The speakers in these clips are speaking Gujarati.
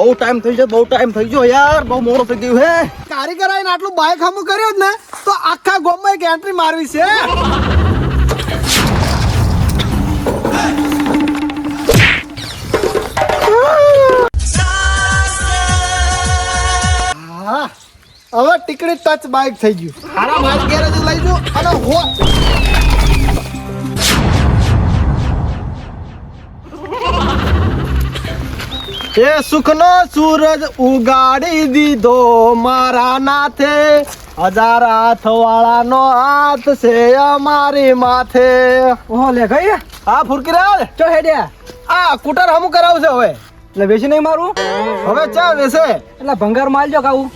બહુ ટાઈમ થઈ ગયો યાર, બહુ મોડો થઈ ગયું હે. કારીગર આવીને આટલું બાઈક હમું કર્યો જ ને તો આખા ગામમાં એક એન્ટ્રી મારવી છે. હા, હવે ટીકડી ટચ બાઈક થઈ ગયું. હારા મારી ગેરેજ લઈ જો અને હો એ સુખનો સૂરજ ઉગાડી દીધો મારા નાથે, હજાર હાથ વાળાનો હાથ છે અમારી માથે. ઓહો લે ગઈ હા ફુરકી રહ્યા ચો હેડ્યા આ કુટર હમું કરાવશે હવે. એટલે વેચી નહીં મારું હવે ચા વેસે એટલે ભંગાર માલ જો ખાવું.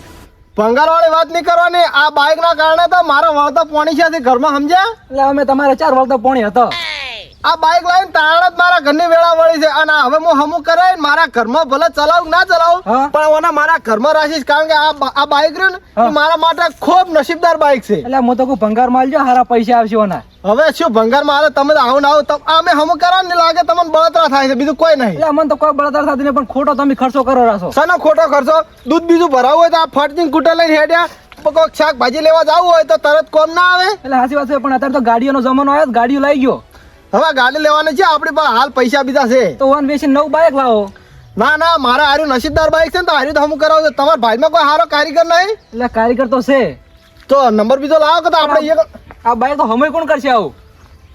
ભંગાર વાળી વાત નહીં કરવાની. આ બાઈક ના કારણે તો મારા વળતા પોણી છે ઘરમાં, સમજ્યા? એટલે અમે તમારે 4 વળતો પોણી હતો. આ બાઈક લાવીને તારણ જ મારા ઘરની વેળા વળી છે. અને હવે હું હમું કરાય મારા ઘરમાં ભલે ચલાવું ના ચલાવું હા. પણ ઓના મારા ઘરમાં રાખીશ, કારણ કે આ બાઈક રહ્યું ને હા. એ મારા માટે ખૂબ નસીબદાર બાઈક છે. એટલે હું તો કોઈ ભંગાર માલ જો હારા પૈસા આવશે ઓના. હવે શું ભંગાર મારે તમે આવો ને આવો અમે હમું કરાવ ને લાગે તમને બળતરા થાય છે, બીજું કોઈ નહીં. એટલે અમને તો કોઈ બળતર થતી નહીં, પણ ખોટો તમે ખર્ચો કરો રાસો. શાનો ખોટો ખર્ચો? દૂધ બીજું ભરાવું હોય તો આ ફટકીને કૂટર લઈને હેડ્યા, કોઈક શાકભાજી લેવા જવું હોય તો તરત કોમ ના આવે. એટલે સાચી વાત છે, પણ અત્યારે તો ગાડીઓનો જમાનો આવ્યો, ગાડીઓ લઈ ગયો. હવે ગાડી લેવાની છે આપણી પાસે, હાલ પૈસા બીજા છે. તો વન વેચી નવું બાઈક લાવો. ના ના, મારા હારું નસીબદાર બાઈક છે ને તો હારું તો હમું કરાવું. તમારા ભાઈમાં કોઈ સારો કારીગર નહીં? એટલે કારીગર તો છે. તો નંબર બીજો લાવો કે તો આપણે આ બાઈક તો હમે કોણ કરશે આવું?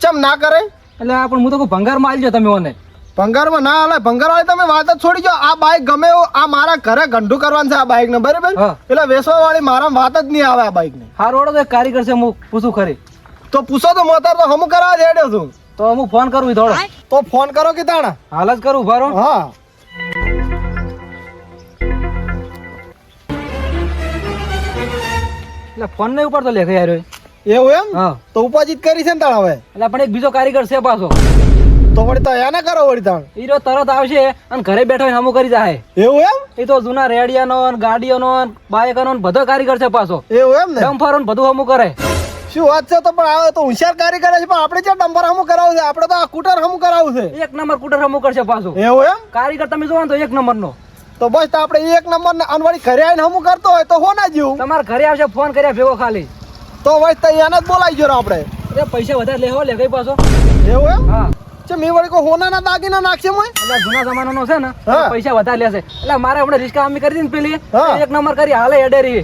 ચમ ના કરે? એટલે પણ હું તો કોઈ ભંગાર માં આલજો તમે ઓને. ભંગારમાં ના હાલે. ભંગાર વાળી તમે વાત જ છોડી દો. આ બાઈક ગમે એવું આ મારા ઘરે ગંઢું કરવાનું છે આ બાઈક ને, બરાબર? હા. એટલે વેચવા વાળી મારા વાત જ નહીં આવે આ બાઈક ને. હારો તો એક કારીગર છે, હું પૂછું ખરી. તો પૂછો તો મોતર તો હમું કરાવવા જ હેડ્યો છું. તો હું ફોન કરું થોડો. તો ફોન કરો કે તાણા. હાલ જ કરું ભારો. હા એટલે ફોન નહીં ઉપાડતો લેખે યાર. એવું એમ? હા. તો ઉપાજીત કરી છે ને તાણા હવે. એટલે પણ એક બીજો કારીગર છે પાછો. તો વળી તો એને કરો વળી તાણ. હીરો તરત આવશે અને ઘરે બેઠો હમું કરી જાય. એવું એમ? એ તો જૂના રેડિયાનો ગાડીઓનો બાઈકનો બધો કારીગર છે પાછો. એવું એમ ને? ડમ્ફરો ને બધું હમું કરે. શું વાત છે? તો પણ આવે તો હોશિયાર કારીગર છે, પણ આપણે ક્યાં ડમ્બર હમું કરાવું છે? આપણે તો આ કૂટર હમું કરાવું છે. એક નંબર કુટર હમું કરશે પાછું. એવું એમ? કારીગર તમે જોવો ને તો એક નંબર નો. તો બસ તો આપણે એક નંબર ને અનવાળી ઘરે આવીને હમું કરતો હોય તો હો ના જેવું. તમારે ઘરે આવશે ફોન કર્યા ભેગો ખાલી. તો બસ તો એને જ બોલાવી જો આપણે. અરે પૈસા વધારે લેવો લે ગઈ પાછો. એવું એમ? હા. છે મેં વળી કોઈ હોનાના દાગીના નાખશે મોય? એટલે જૂના જમાનાનો છે ને, હા. પૈસા વધારે લેશે. એટલે મારે હમણાં રિસ્કા અમી કરી દીધી ને પેલી, હા. એક નંબર કરી હાલે એડેરી.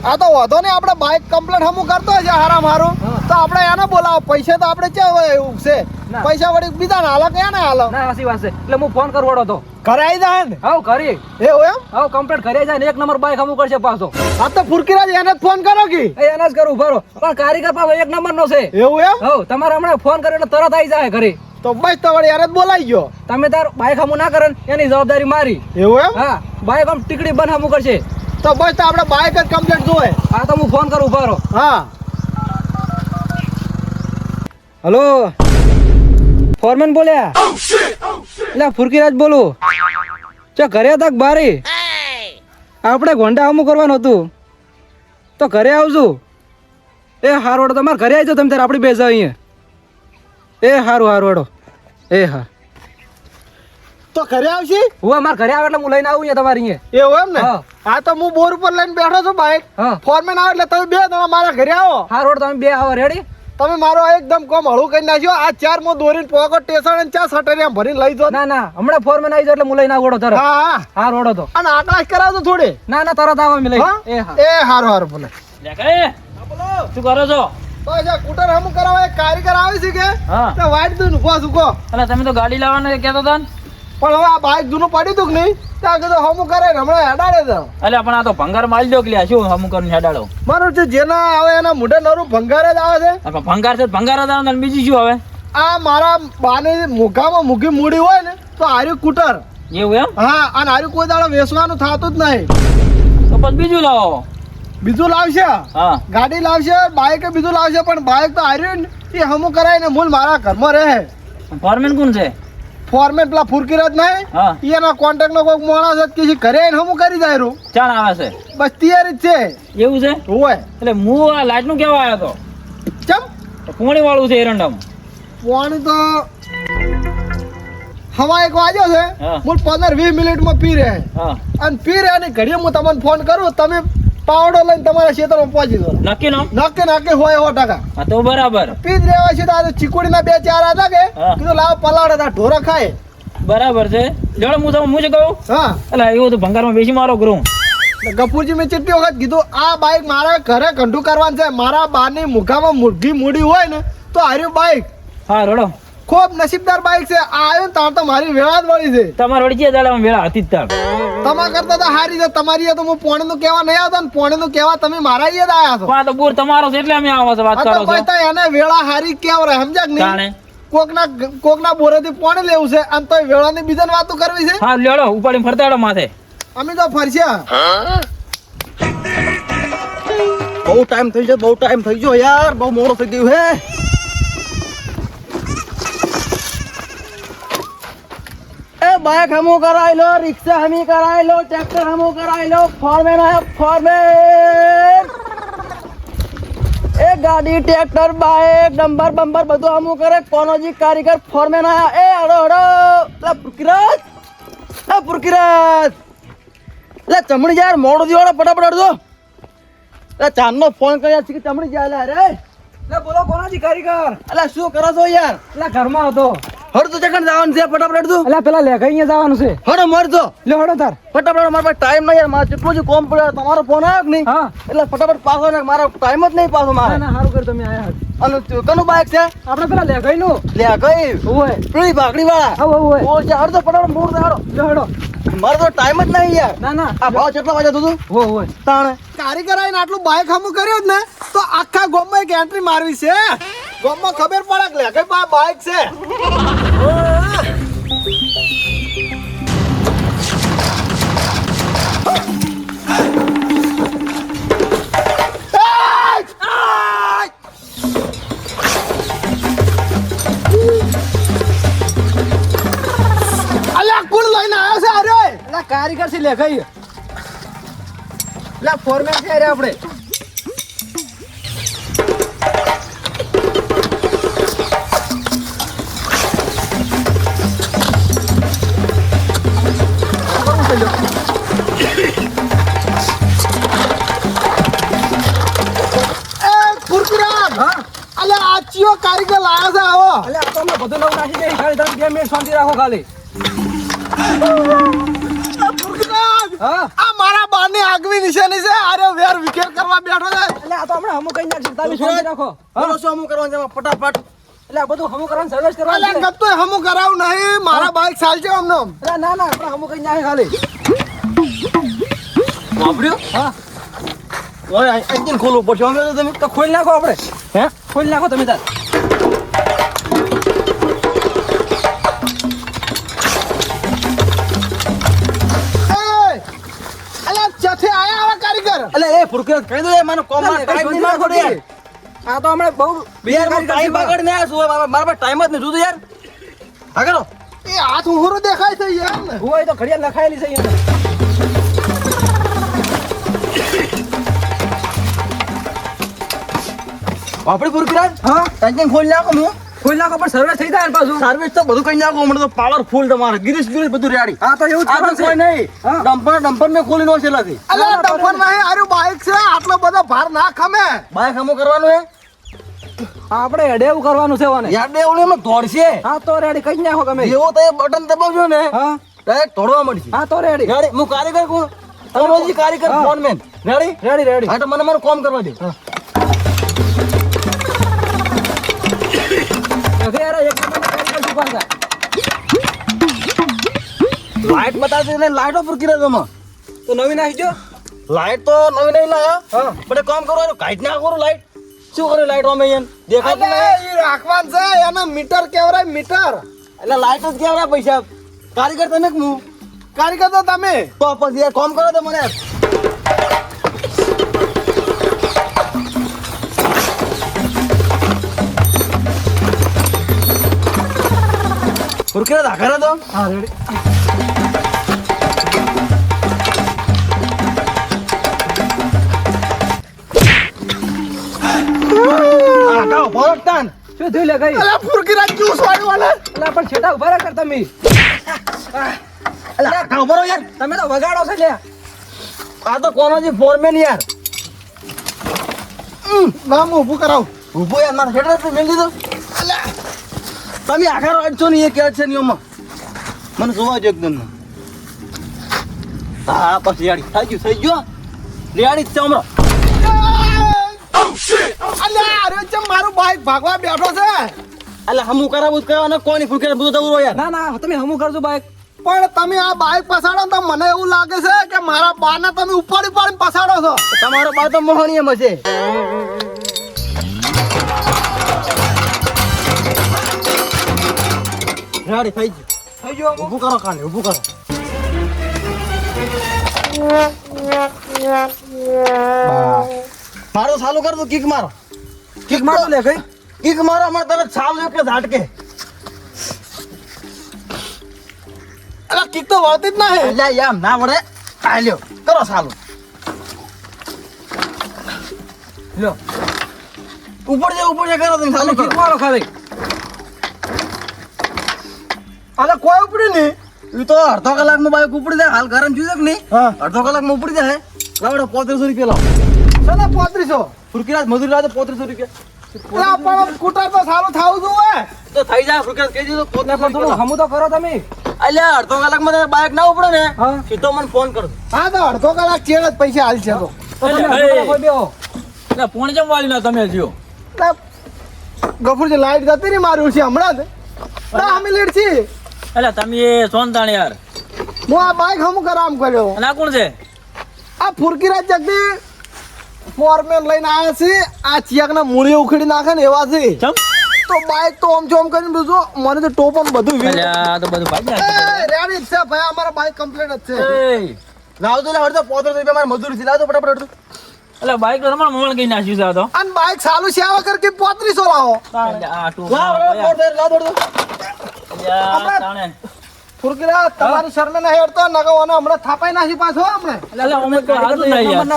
આ તો વાંધો નહીં, આપણે બાઇક કમ્પ્લેટ હમું કરતો હોય છે હારામ હારું, હા. તો આપણે એને બોલાવો. પૈસા તો આપણે ક્યાં હોય એવું છે? ના. પૈસા વળી બીજા ના હાલો કે એને હાલો? ના સાચી વાત છે. એટલે હું ફોન કરવાડો તો. ઘરે આવી જાય ને? હાવ કરી. એવું એમ? હાવ કમ્પ્લીટ ઘરે જાય ને એક નંબર બાઈક હમું કરશે પાછો. આ તો ફુરકીરાજ એને જ ફોન કરો કે? એને જ કરું ભરો. પણ કારીગર પાછો એક નંબર નો છે. એવું એમ? હાવ તમારે હમણાં ફોન કર્યો એટલે તરત આવી જાય ઘરે. તો બસ તો વળી એને જ બોલાવી ગયો. તમે તાર બાઈક હમું ના કરે ને એની જવાબદારી મારી. એવું એમ? હા, બાઈક આમ ટીકડી બંધ હમું કરશે. તો બસ તો આપણે બાઇક જ કમ્પ્લેટ જોઈએ. હા તો હું ફોન કરું ભરો. હા હલો, ફોરમેન બોલ્યા? એટલે ફુરકીરાજ બોલું. ચો ઘરે હતા બારી? આપણે ગોંડા હમું કરવાનું હતું તો ઘરે આવજો. એ હારું વડો, તમારે ઘરે આવજો તમે ત્યારે આપણી બેસા અહીંયા. એ હારું હારું વડો. એ હા, તો ઘરે આવશે? હું અમારે ઘરે આવે એટલે હું લઈને આવું અહીંયા તમારી અહીંયા. એવું એમ ને? હા. હા તો હું બોર ઉપર લઈને બેઠો છું બાઇક. હા ફોરમેન આવે એટલે તમે બે તમે મારા ઘરે આવો. હારું વડો, તમે બે આવો. રેડી? તમે મારો એકદમ કોમ હળું કરી નાખ્યો. આ 4 મો દોરીને પોકો ટેસણ અને 4 સટરિયા ભરીને લઈ જો. ના ના, હમણાં ફોરમેન આવી જાવ એટલે હું લઈને આવું વડો તરત. હા હા. હારું વડો તો. અને આકલાશ કરાવજો થોડી. ના ના, તરત આવો અમે લઈ. હા? એ હા. એ હારું હારું ભલે. શું કરો છો? બસ આ કૂટર હમું કરાવવા એક કારીગર આવે છે કે હા. તો વાઈટ દઉં ઉભો સુકો. એટલે તમે તો ગાડી લાવવાના કહેતા હતા ને? પણ હવે આ બાઇક જૂનું પડ્યું હતું કે નહીં ત્યાં કીધું હમું કરે ને હમણાં હેડાડે તો. એટલે પણ આ તો ભંગાર માલ દો કે શું હમું કરીને હેડાડો. મારું છે જેના આવે એના મોઢે નરું ભંગાર જ આવે છે. ભંગાર છે ભંગાર જ આવે ને બીજું શું હવે? આ મારા બાને મુખામાં મૂકી મૂડી હોય ને તો હાર્યું કૂટર. એવું એમ? હા, અને હાર્યું કોઈ દાડો વેચવાનું થતું જ નહીં. તો પછી બીજું લાવો. બીજું લાવશે, હા. ગાડી લાવશે, બાઇક બીજું લાવશે, પણ બાઇક તો હાર્યું ને એ હમું કરાય ને મૂળ મારા ઘરમાં રહે. ફોરમેન કોણ છે? ફોરમેન પેલા ફુરકીરાજ નહીં? હા. એના કોન્ટેક્ટ નો કોઈ માણસ જ કે છે, ઘરે આવીને હમું કરી જાય રહ્યું. ચાણ આવે છે? બસ તૈયારી જ છે. એવું છે? હોય એટલે હું આ લાઈટ નું કેવા આવ્યો હતો? ચમ પોણી વાળું છે એરંડમ. પાણી તો હવા એક વાગ્યો છે હા. હું 15-20 મિનિટમાં પી રહે હા અને પી રહ્યા ની ઘડીએ હું તમને ફોન કરું તમે પાવડો લઈને તમારા ક્ષેત્રમાં પહોંચી દો નક્કી નો નક્કી હોય 100%. હા તો બરાબર પી જ રહેવા છે તો આ ચીકુડીના 2-4 હતા કે હા. કીધું લાવ પલાળે તા ઢોરા ખાય. બરાબર છે જોડે હું તમને હું જ કહું હા એટલે એવું તો ભંગારમાં બેસી મારો કરું ગફુરજી મેં કેટલી વખત કીધું આ બાઈક મારા ઘરે કંઠું કરવાનું છે મારા બારની મુખામાં મુરઘી મૂડી હોય ને તો હાર્યું બાઈક હા રોડો ખૂબ નસીબદાર બાઈક છે આ આવ્યો ને તાર તો મારી વેળા જ વળી છે તમારે વળી જે દાડા વેળા હતી જ તાર તમારા કરતા તો હારી છે તમારી તો હું પોણીનું કહેવા નહીં આવતો ને પોણીનું કહેવા તમે મારા જ આયા છો પણ આ તો બોર તમારો છે એટલે અમે આવો છો વાત આ કરો તો કોઈ છો તો એને વેળા હારી કેવરાય સમજ્યા કે નહીં તાણે કોકના બોરેથી પોણી લેવું છે અને તો વેળાની બીજાની વાતો કરવી છે હા લેડો ઉપાડીને ફરતાડો માથે અમે તો ફરશ્યા બહુ ટાઈમ થઈ ગયો યાર બહુ મોડો થઈ ગયું હે એ બાઈક હમો કરાઈ લો રિક્ષા હમી કરાઈ લો ટ્રેક્ટર હમો કરાઈ લો ફોરમેન આયા ફોરમેન એ ગાડી ટ્રેક્ટર બાઈક ડમ્બર બંબર બધું હમો કરે કોનોજી કારીગર ફોરમેન આયા એ હડો હડો લા પુરકિરાજ લે ચમડી યાર મોડો દિવાળો ફટાફટ અડધો લે ચાંદનો ફોન કર્યા છે કે ચમડી જાય લે અરે લે બોલો કોનાજી કારીગર અલા શું કરો છો યાર લે ઘરમાં હતો હડ તો જગન જવાનું છે ફટાફટ અડધું એટલે પેલા લેખા અહીંયા જવાનું છે હડો મરજો લે હડો તાર ફટાફટ મારા પાસે ટાઈમ નહીં યાર મારે જેટલું જ કોમ પડ્યો તમારો ફોન આવ્યો કે નહીં હા એટલે ફટાફટ પાછો ને મારો ટાઈમ જ નહીં પાછો મારે ના સારું કર્યું તમે આયા અને કનું બાઈક છે આપણે પેલા લેખાઈ નું લે ગઈ ઓય પેલી ભાગડી વાળા ઓય ઓ છે હડ તો ફટાફટ મૂળ દે હડો લે હડો મારે તો ટાઈમ જ નહીં યાર ના ના આ ભાવ કેટલા વાગ્યા તું ઓય તાણે કારીગર આવીને આટલું બાઈક હમું કર્યું જ ને તો આખા ગામમાં એક એન્ટ્રી મારવી છે ગામમાં ખબર પડે કે લે કે બાઈક છે અલ્યા કોણ લઈને આવ્યો છે અરે એટલે કારીગર છે લેખાઈ લે ફોરમેન છે અરે આપણે આચીઓ કારીગર લાયા છે આવો એટલે આ તો અમે બધું નવું નાખી દઈએ ખાલી તમે 2 મિનિટ શાંતિ રાખો ખાલી હા આ મારા બારની આગવી નિશાની છે અરે વેર વિકેર કરવા બેઠો છે એટલે આ તો હમણાં હમું કઈ નાખશું તમે શાંતિ રાખો બોલો શું અમુક કરવાનું છે ફટાફટ એટલે આ બધું હમું કરવાનું સર્વિસ કરવાનું અલ્યા છે ગપ તો હમું કરાવું નહીં મારા બાઈક ચાલશે અમને એટલે ના ના આપણે હમું કઈ નાખે ખાલી વાપર્યું હા ઓય એન્જિન ખોલવું પડશે અમે તો તમે તો ખોલી નાખો આપણે હે ખોલી નાખો તમે તાર અલ્યા ચથે આયા આવા કારીગર એટલે એ ફુરકિરાજ કહી દો યાર મને કોમ માં ટાઈમ નહીં નાખો યાર આ તો હમણાં બહુ બીજા ટાઈમ બગાડ ને શું મારા પાસે ટાઈમ જ નહીં જોતું યાર હા કરો એ હાથ ઉહરો દેખાય છે યાર ને હોય તો ઘડિયાળ લખાયેલી છે અહીંયા આપણી ફુરકિરાજ હા એન્જિન ખોલી નાખો હું ખોલી નાખો પણ સર્વિસ થઈ જાય ને પાછું સર્વિસ તો બધું કઈ નાખો હમણાં તો પાવરફુલ તમારે ગિરીશ બધું રેડી હા તો એવું જ આ તો કરવાનું છે. કોઈ નહીં હા. ડમ્પર મેં ખોલી નો છેલ્લાથી અલ્યા ડફર નહીં આરું બાઈક છે આટલો બધો ભાર ના ખમે બાઈક હમો કરવાનું હે આપણે હેડે એવું કરવાનું છે ઓને યાર બે ઓલી એમાં દોડશે હા તો રેડી કઈ નાખો તમે જેવો તો એ બટન દબાવજો ને હા ડાયરેક્ટ દોડવા મળશે હા તો રેડી રેડી હું કારીગર કોણ તમારો કારીગર હા. ફોનમેન રેડી રેડી રેડી હા તો મને મારું કામ કરવા દે અરે એક નંબર કારીગર શું પાછા લાઈટ બતાવતી ને લાઈટો પર કિરા તમે તો નવી નાખજો લાઈટ તો નવી નહીં લાયા હા બડે કામ કરો કાઈટ ના કરો લાઈટ શું કરે લાઈટ અમે એમ દેખાતું અલ્યા નહીં એ રાખવાનું છે એનો મીટર કેવરાય મીટર એટલે લાઈટ જ કેવડા પૈસા કારીગર તમે કે હું કારીગર તો તમે તો પછી યાર કામ કરો તો મને ફુરકિરાજ આખરે તો હા રેડી ભરતન શું થયું લે ગઈ અલ્યા ફુરકીરાજ જ્યુસ વાળો વાલે એટલે પણ છેટા ઉભા રાખ તમે અલા કાં ઉભો રહો યાર, તમે તો વગાડો છો લ્યા. આ તો કોનો છે ફોરમેન યાર. ના હું ઊભું કરાવું. ઊભો યાર, મારા હેઠળ તો મેલ દીધો. તમે આખા અડશો ને એ કે છે નિયમમાં મને જોવા જો એકદમ. હા પછી રેડી થઈ ગયો રેડી જ છે હમણાં. અલ્યા અરે ચમ મારું બાઈક ભાગવા બેઠો છે. અલા હમું કરાવું જ કહેવાને, કોની ફૂટકે બધું દવરો યાર. ના ના તમે હમું કરજો બાઈક. પણ તમે આ બાઈક પસાડો તો મને એવું લાગે છે કે મારા બાને તમે ઉપાડી ઉપાડીને પસાડો છો. તમારો બા તો મોહણીયમ હશે. રેડી થઈ ગયું. ઊભું કરો કાને, ઊભું કરો. મારો ચાલુ કર દો કિક મારો. કિક મારો લે કઈ. કિક મારો અમારે તરત ચાલુ કે ઝાટકે. અલા કિક તો વળતી જ ના હે. અલ્યા એમ ના વળે. આલ્યો કરો ચાલુ. લ્યો ઉપર જે કરો તમે ચાલુ કિક કરો. મારો ખાલી. અલા કોઈ ઉપડી નહીં. ઈ તો અડધો કલાકમાં બાઈક ઉપડી જાય. હાલ ગરમ થયું છે કે નહીં? હા. અડધો કલાકમાં ઉપડી જાય. લાવડો 3500 રૂપિયા લાવો. ચલો 3500. ફુરકીરાજ મજૂરી લાવે 3500 રૂપિયા. અલા પણ સ્કૂટર તો સારું થાવું જોઈએ. તો થઈ જાય ફુરકીરાજ કહી દીધું. પણ થોડું હમું તો કરો તમે. અલ્યા અડધો કલાકમાં તમે બાઈક ના ઉપડે ને સીધો મને ફોન કરો. હા તો અડધો કલાક ચેડ જ પૈસા હાલ છે તો. પોણી જેમ વાળી ના તમે જીઓ. ગફુરજી લાઈટ જતી રહી મારી ઉછી હમણાં જ. ના અમે લેટ છી. એટલે તમે એ સોનતાણ યાર હું આ બાઈક હમું કરામ કર્યો. અને આ કોણ છે? આ ફુરકીરાજ જગદી ફોરમેન લઈને આવ્યા છે. આ ચિયાકના મૂળીઓ ઉખેડી નાખે ને એવા છે. ચમ તો બાઈક તો આમ ચોમ કરીને બીજું મને તો ટોપન બધું એટલે આ તો બધું ભાઈ રેડી જ છે ભાઈ. અમારા બાઈક કમ્પ્લીટ જ છે. લાવ તો લે અડધો 3500 રૂપિયા મારી મજૂરી થી. લાવ તો ફટાફટ અડધું. એટલે બાઈક તો રમણ મોળ કઈ નાખ્યું છે આ તો. અને બાઈક ચાલુ છે આ વગર કે 3500 લાવો. એટલે આ ટૂંક લાવ લાવ અડધો. તાણે ફુરકીરાજ તમારી શરમે ના હેડતો નગો અને હમણાં થાપાઈ નાખી પાછો આપણે. એટલે અમે તો હાજર નહીં યાર.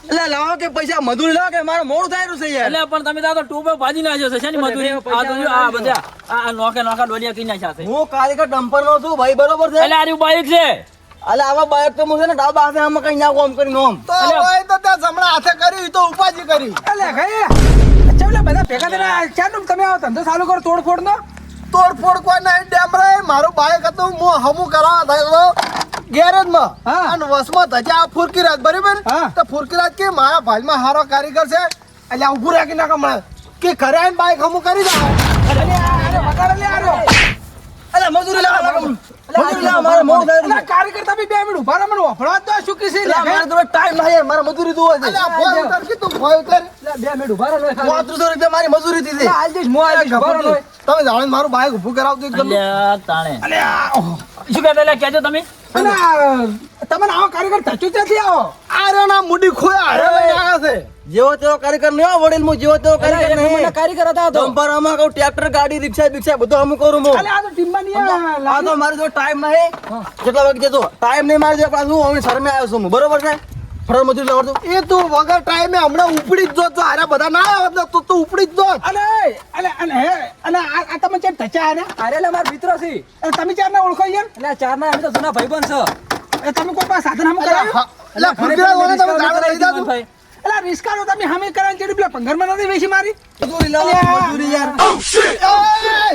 એટલે લાવો કે પૈસા મજૂરી લાવો કે મારે મોડું થાય રહ્યું છે યાર. એટલે પણ તમે તો ટૂંક ભાજી નાખ્યો છે શેની મજૂરી? આ તો જો આ બધા આ નોખા ડોલિયા કઈ નાખ્યા છે. હું કારીગર ડમ્પર નો છું ભાઈ, બરોબર છે. એટલે આર્યું બાઈક છે. અલે આવા બાઈક તો હું છે ને ડાબા હાથે આમાં કઈ નાખું આમ કરીને આમ. તો હોય તો ત્યાં જમણા હાથે કર્યું તો ઉપાજી કરી. તોડફોડ કોઈ નહીં ડેમરે. મારું બાઈક હતું હું હમું કરાવવા થયેલો ગેરેજમાં. અને વસમાં ધજા આ ફુરકીરાજ બરાબર. તો ફુરકીરાજ કે મારા ભાઈમાં હારો કારીગર છે એટલે ઊભું રાખી નાખો મને કે ઘરે આવીને બાઈક હમું કરી જાઓ. અલે મજૂરી લાવો. મજૂરી લાવો, મારે મોડું થાય રહ્યું છે. કારીગર તમે 2 મિનિટ ઉભા રહો મને વફળવા તો શું કીસી એટલે મારે તો ટાઈમ નહીં યાર, મારે મજૂરી જોવે છે. અલ્યા ભોય ઉતર કે તું ભોય ઉતર. 3500 રૂપિયા મારી મજૂરી થી છે. તમે જાણો મારું બાઈક ઊભું કરાવતું એકદમ. એટલે તાણે શું કહેતા એટલે કહેજો તમે. તમને આવો કારીગર ધચું ત્યાંથી આવો. આરે ના મુડી ખોયા હારે લઈને આવ્યા છે. જેવો તેવો કારીગર નહીં હો, વડીલ હું જેવો તેવો કારીગર નહીં. કારીગર હતા તો ડમ્પર આમાં કહું, ટ્રેક્ટર, ગાડી, રિક્ષા બિક્ષા બધું અમુક કરું હું. આ તો ટીમમાં નહીં આ તો મારી જો ટાઈમ નહીં. કેટલા વાગે જતો ટાઈમ નહીં મારી જો પાછું હવે શરમે આવ્યો છું હું, બરોબર છે. ફરજ મજૂરી લાવડું. એ તું વગર ટાઈમે હમણાં ઉપડી જ જો તો હારે બધા ના આવે તો તું ઉપડી જ જો. તમે ચેટ ધચા ને અરે એટલે મારા મિત્ર છે. તમે ચાર ના ઓળખો યાર. એટલે ચાર ના અમે તો જૂના ભાઈબંધ છે. તમે કોઈ પાસે સાધન હમ કરાવ્યું. એટલે ફુરકીરાજ વાળા તમે ગાડો લઈ જાજો. એટલે રિસ્કાનો તમે હમે કરાવીને ચેડી પેલા પંગરમાં નથી વેચી મારી. મજૂરી લાવો, મજૂરી યાર. એય!